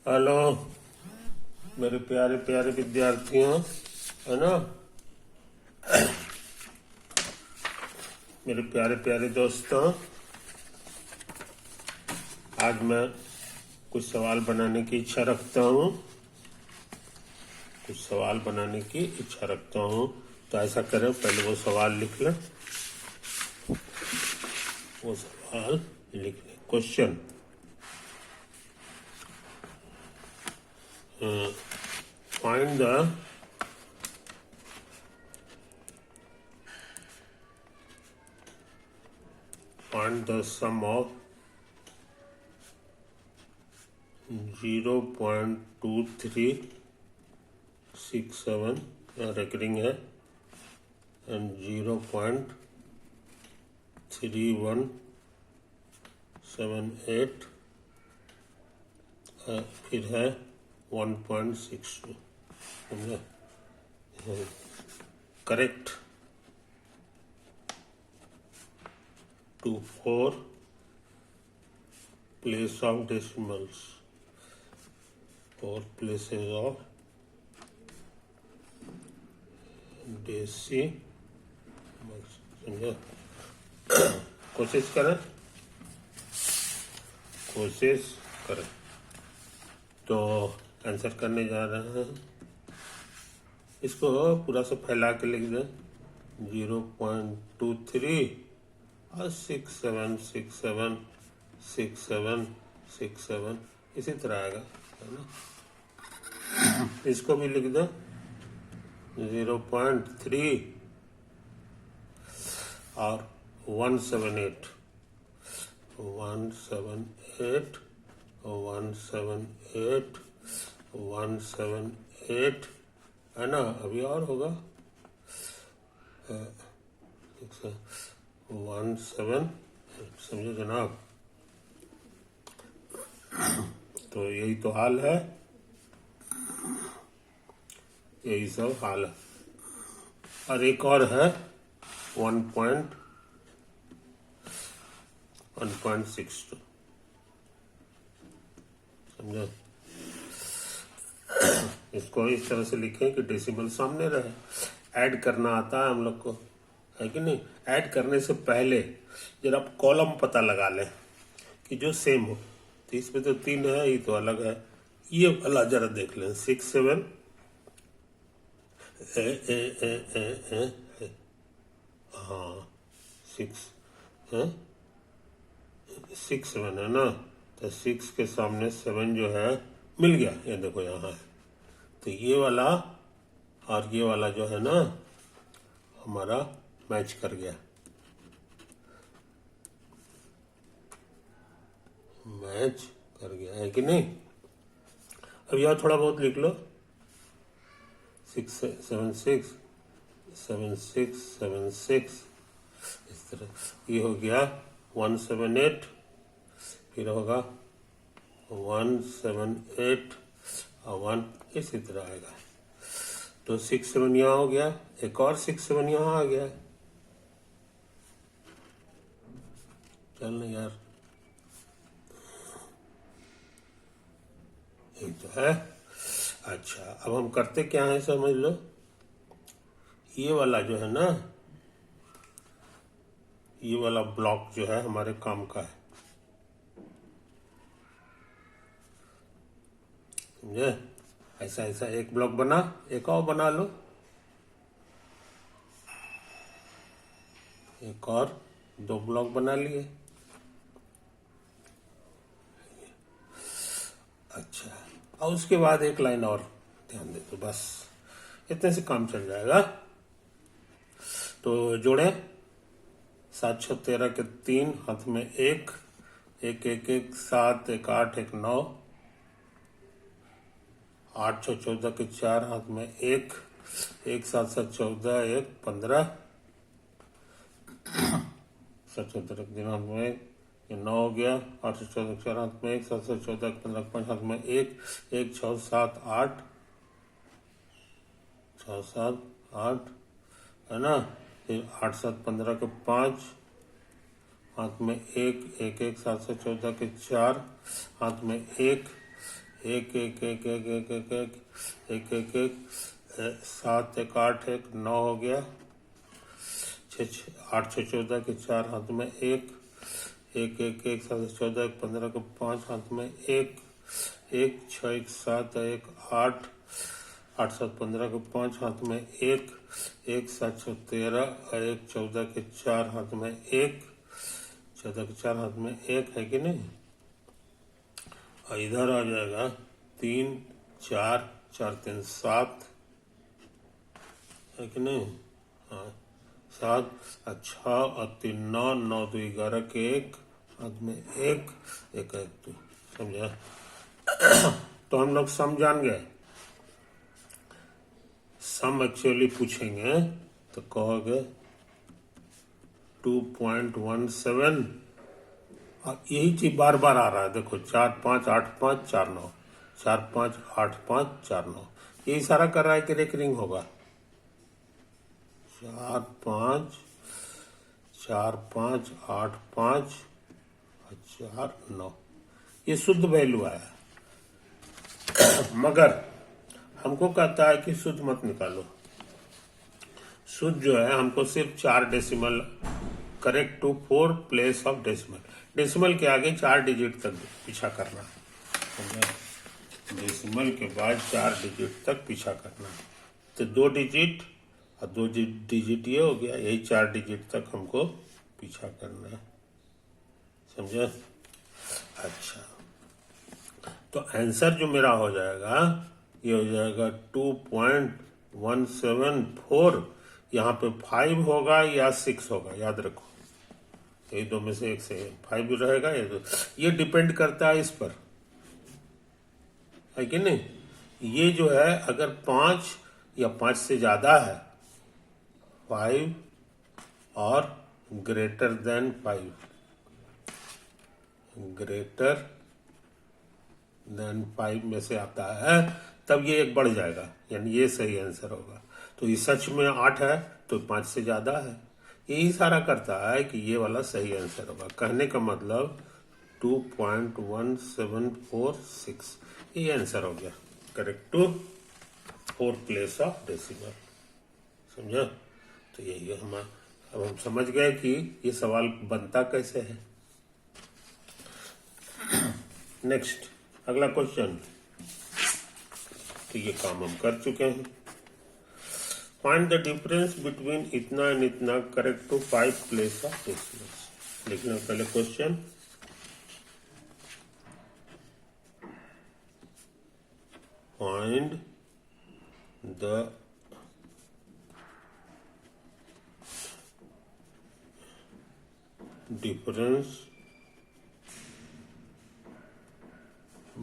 Hello मेरे प्यारे प्यारे विद्यार्थियों, है ना। मेरे प्यारे प्यारे दोस्तों, आज मैं कुछ सवाल बनाने की इच्छा रखता हूँ। तो ऐसा करें, पहले वो सवाल लिख लें। Question, find the sum of 0.2367 recurring है and 0.3178 फिर है 1.62। समझा? Correct to 4 place of decimals, 4 places of decimals। समझा? कोशिश करें तो आंसर करने जा रहे हैं। इसको पूरा से फैला के लिख दें 0.23 और 67676767 इसी तरह आएगा, है ना। इसको भी लिख दो 0.3 और 178 है ना। अभी और होगा 17। समझे जनाब? तो यही तो हाल है, यही सब हाल है। और एक और है 1.62। समझे? इसको इस तरह से लिखें कि डेसिमल सामने रहे। ऐड करना आता है हम लोग को, है कि नहीं। ऐड करने से पहले जरा आप कॉलम पता लगा लें कि जो सेम हो। तो इसमें तो 3 है, ये तो अलग है। ये वाला जरा देख लें 67 हाँ 6 7 है ना। तो 6 के सामने 7 जो है मिल गया, ये देखो यहाँ है। तो ये वाला और ये वाला जो है ना हमारा मैच कर गया, है कि नहीं। अब यहाँ थोड़ा बहुत लिख लो 676 इस तरह। ये हो गया 178, फिर होगा 178 और 1 इसी तरह आएगा। तो 67 यहाँ हो गया, एक और 67 यहाँ आ गया। चल ना यार, यही तो है। अच्छा, अब हम करते क्या है समझ लो। ये वाला जो है ना, ये वाला ब्लॉक जो है हमारे काम का है। समझे? ऐसा एक ब्लॉक बना, एक और बना लो, एक और 2 ब्लॉक बना लिए। अच्छा, और उसके बाद एक लाइन और ध्यान दे दो, बस इतने से काम चल जाएगा। तो जोड़े 7 6 13 के 3 हाथ में 1 1 1 1 7 1 8 1 9 8 6 14 के 4 हाथ में 1 1 7 7 14 1 15 7 14 के 3 हाथ में 1 ये 9 हो गया। 8 से 14 4 हाथ में 1 7 से 14 15 5 हाथ में 1 1 6 7 8 6 7 8 है ना। फिर 8 7 15 के 5 हाथ में 1 1 1 7 से 14 के 4 हाथ में 1 एक एक एक एक एक एक एक एक एक एक 7 एक 8 एक 9 हो गया, 8 6 14 के 4 हाथ में एक एक एक एक 7 14 एक 15 के 5 हाथ में एक एक 6 एक 7 एक 8 8 7 15 के 5 हाथ में एक एक 7 6 13 एक 14 के 4 हाथ में एक 14 के 4 हाथ में एक है कि नहीं। और इधर आ जाएगा 3 4 4 3 7 है कि नहीं। हाँ 7 अच्छा और 3 9 9 2 11 के एक हाथ में एक एक एक 2 समझा। तो हम लोग सम जान गए। सम एक्चुअली पूछेंगे तो कहोगे 2.17 और यही चीज बार बार आ रहा है। देखो 4 5 8 5 4 9 4 5 8 5 4 9 ये इशारा कर रहा है कि रेकरिंग होगा। 4 5 4 5 8 5 और 4 9 ये शुद्ध वैल्यू आया। मगर हमको कहता है कि शुद्ध मत निकालो। शुद्ध जो है हमको सिर्फ 4 decimal correct to 4 place of decimal. Decimal के आगे 4 डिजिट तक पीछा करना। डेसिमल के बाद 4 डिजिट तक पीछा करना। तो 2 डिजिट और 2 डिजिट ये हो गया, यही 4 डिजिट तक हमको पीछा करना है। समझे। अच्छा तो आंसर जो मेरा हो जाएगा ये हो जाएगा 2.174। यहाँ पे 5 होगा या 6 होगा, याद रखो यही दो में से एक से 5 रहेगा या तो ये डिपेंड करता है इस पर, है कि नहीं। ये जो है अगर 5 या 5 से ज्यादा है 5 और ग्रेटर देन 5 ग्रेटर देन 5 में से आता है तब ये एक बढ़ जाएगा, यानी ये सही आंसर होगा। तो ये सच में 8 है तो 5 से ज्यादा है, ये इशारा करता है कि ये वाला सही आंसर होगा। कहने का मतलब 2.1746 ये आंसर हो गया correct to 4 place of decimal. समझा। तो यही है हमारा। अब हम समझ गए कि ये सवाल बनता कैसे है। नेक्स्ट अगला क्वेश्चन। तो ये काम हम कर चुके हैं। फाइंड द डिफरेंस बिटवीन इतना एंड इतना correct to 5 place of decimals. लिखना पहले question. Find the difference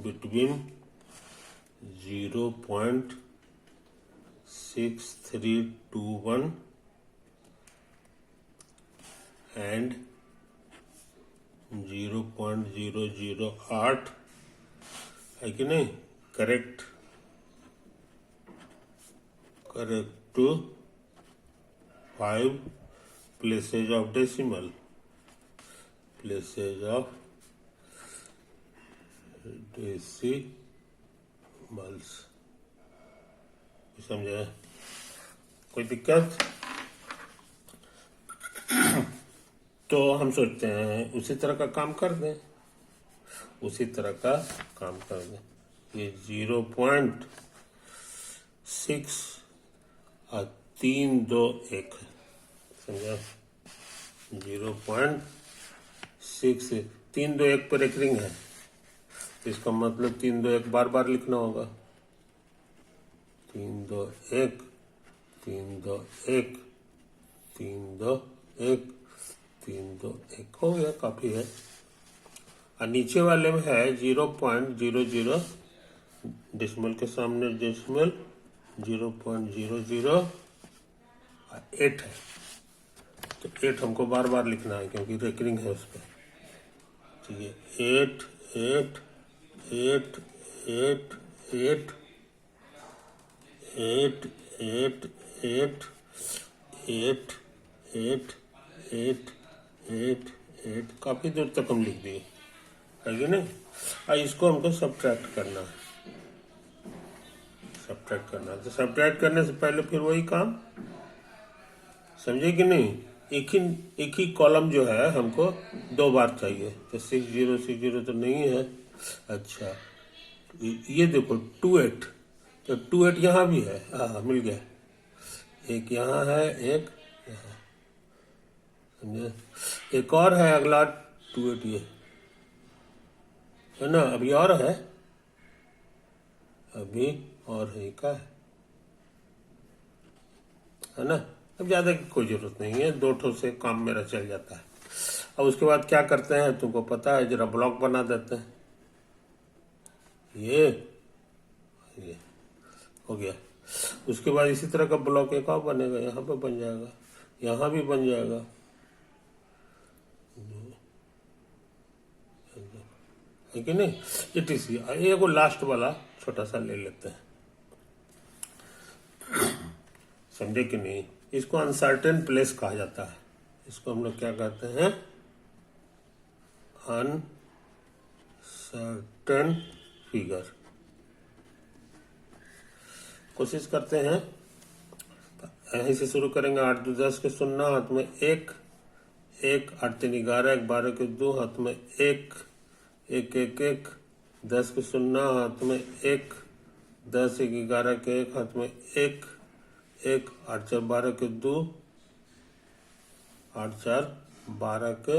between 0.6321 and 0.008 है कि नहीं। Correct to 5 places of decimal decimals. समझे। कोई दिक्कत। तो हम सोचते हैं उसी तरह का काम कर दें, उसी तरह का काम कर दें। ये 0.6 और 321 है। समझा। 0.6 321 पर एक रिंग है, इसका मतलब 321 बार बार लिखना होगा। 321 321 321 321 हो गया, काफी है। और नीचे वाले में है 0.00 डेसिमल के सामने डेसिमल 0.008 है। तो 8 हमको बार बार लिखना है क्योंकि रेकरिंग है उस पर। ठीक है 8 8 8 8 8 8 8 8 8 8 8 8 8 काफी दूर तक हम लिख दिए। है कि नहीं। और इसको हमको सब्ट्रैक्ट करना है, सब्ट्रैक्ट करना है। तो सब्ट्रैक्ट करने से पहले फिर वही काम, समझे कि नहीं। एक ही कॉलम जो है हमको 2 बार चाहिए, तो 6060 तो नहीं है। अच्छा ये देखो 28, तो 28 यहाँ भी है, हाँ मिल गया। एक यहाँ है, एक यहाँ, समझे। एक और है अगला 28, ये है ना। अभी और है, अभी और है, का है ना। अब ज्यादा की कोई जरूरत नहीं है, 2 ठो से काम मेरा चल जाता है। अब उसके बाद क्या करते हैं तुमको पता है, जरा ब्लॉक बना देते हैं। ये हो गया। उसके बाद इसी तरह का ब्लॉक एक और बनेगा, यहाँ पे बन जाएगा, यहाँ भी बन जाएगा, है कि नहीं। इटीसी ये को लास्ट वाला छोटा सा ले लेते हैं, समझे कि नहीं। इसको अनसर्टेन प्लेस कहा जाता है, इसको हम लोग क्या कहते हैं, अनसर्टेन फिगर। कोशिश करते हैं, यहीं से शुरू करेंगे। 8 2 10 के सुनना, हाथ में 1 1, 8 3 11, 1 12 के 2, हाथ में 1 1 1 1, 10 के सुनना, हाथ में 1 10 1 11 के 1, हाथ में 1 1, 8 4 12 के 2, 8 4 12 के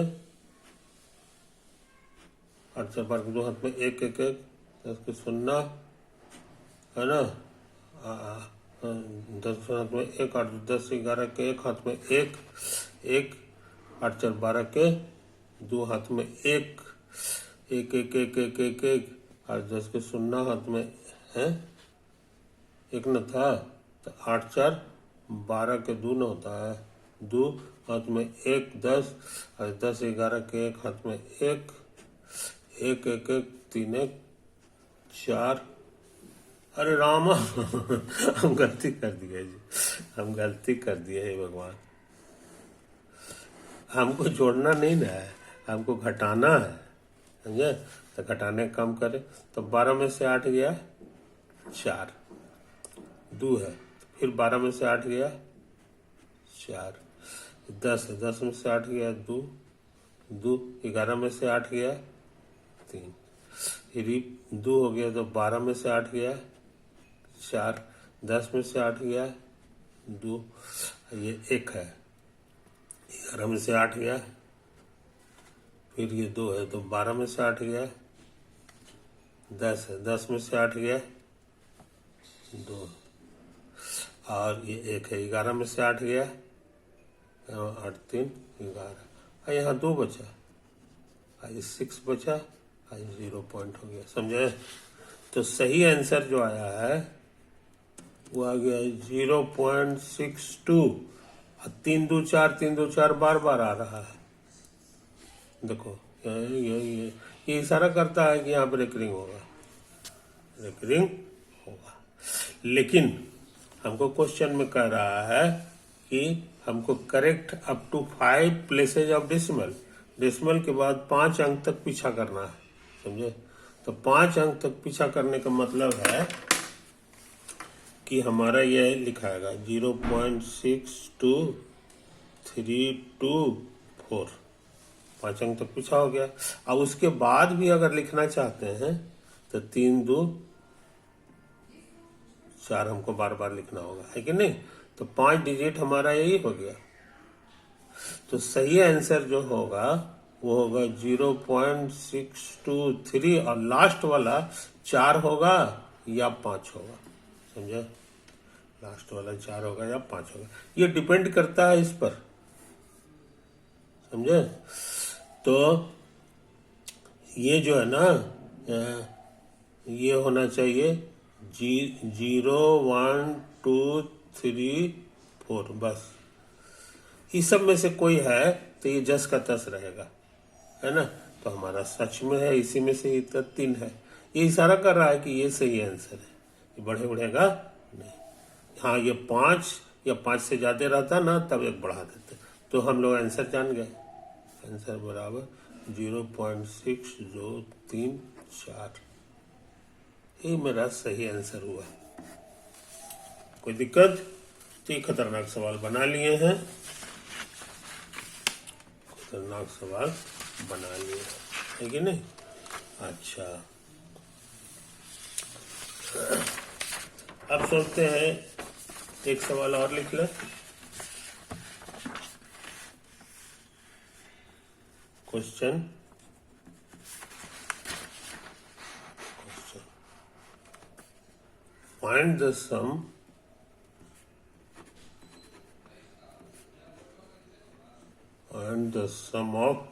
8 4 12 के 2, हाथ में 1 1 1, 10 के सुनना, है ना। 10 हाथ में 1, 8 10 11 के 1, हाथ में 1 1, 8 4 12 के 2, हाथ में 1 1 1 1 1 1 1, 8 10 के सुनना, हाथ में है 1 न था, तो 8 4 12 के 2 न होता है, 2 हाथ में 1 10, 10 11 के 1, हाथ में 1 1 1 1 3 1 4। अरे रामा हम गलती कर दिए जी, हम गलती कर दिए है भगवान। हमको जोड़ना नहीं ना है, हमको घटाना है, समझे। तो घटाने का काम करें, तो 12 में से 8 गया 4, 2 है, फिर 12 में से 8 गया 4, 10 है, 10 में से 8 गया 2 2, 11 में से 8 गया 3, फिर 2 हो गया, तो 12 में से 8 गया 4, 10 में से 8 गया 2, ये 1 है, 11 में से 8 गया, फिर ये 2 है, तो 12 में से 8 गया 10 है, 10 में से 8 गया 2, और ये 1 है, 11 में से 8 गया 8 3 11, यहाँ 2 बचा, 6 बचा, 0 पॉइंट हो गया, समझे। तो सही आंसर जो आया है वो आ गया 0.62। 3 2 4 3 2 4 बार बार आ रहा है, देखो ये इशारा करता है कि यहाँ पर रेकरिंग होगा, रेकरिंग होगा। लेकिन हमको क्वेश्चन में कह रहा है कि हमको correct up to 5 places of decimal, decimal के बाद 5 अंक तक पीछा करना है, समझे। तो 5 अंक तक पीछा करने का मतलब है कि हमारा यह लिखाएगा 0.62324, 5 अंक तक पीछा हो गया। अब उसके बाद भी अगर लिखना चाहते हैं तो 3 2 4 हमको बार बार लिखना होगा, है कि नहीं। तो 5 डिजिट हमारा यही हो गया। तो सही आंसर जो होगा वो होगा 0.623, और लास्ट वाला 4 होगा या 5 होगा, समझे। लास्ट वाला 4 होगा या 5 होगा, ये डिपेंड करता है इस पर, समझे। तो ये जो है ना, ये होना चाहिए 0 1 2 3 4, बस इस सब में से कोई है तो ये जस का तस रहेगा, है ना। तो हमारा सच में है, इसी में से ये 3 है, ये इशारा कर रहा है कि ये सही आंसर है, ये बढ़े बढ़ेगा नहीं। हाँ ये 5 या 5 से ज्यादा रहता ना तब 1 बढ़ा देते, तो हम लोग आंसर जान गए। आंसर बराबर 0.6034, ये मेरा सही आंसर हुआ। कोई दिक्कत? तो ये खतरनाक सवाल बना लिए हैं, खतरनाक सवाल बना लिए है कि नहीं। अच्छा, अब सोचते हैं एक सवाल और लिख ले। Question find the sum of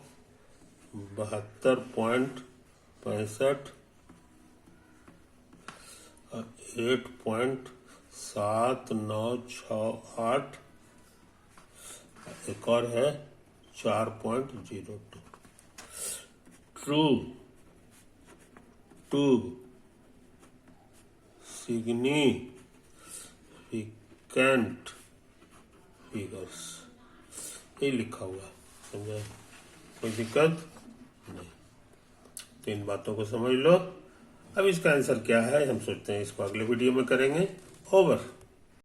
72.65 और 8.7968, एक और है 4.02। ट्रू टू सिग्निफिकेंट फिगर्स, ये लिखा हुआ, समझे? कोई दिक्कत नहीं। तो इन बातों को समझ लो। अब इसका आंसर क्या है हम सोचते हैं इसको अगले वीडियो में करेंगे। ओवर।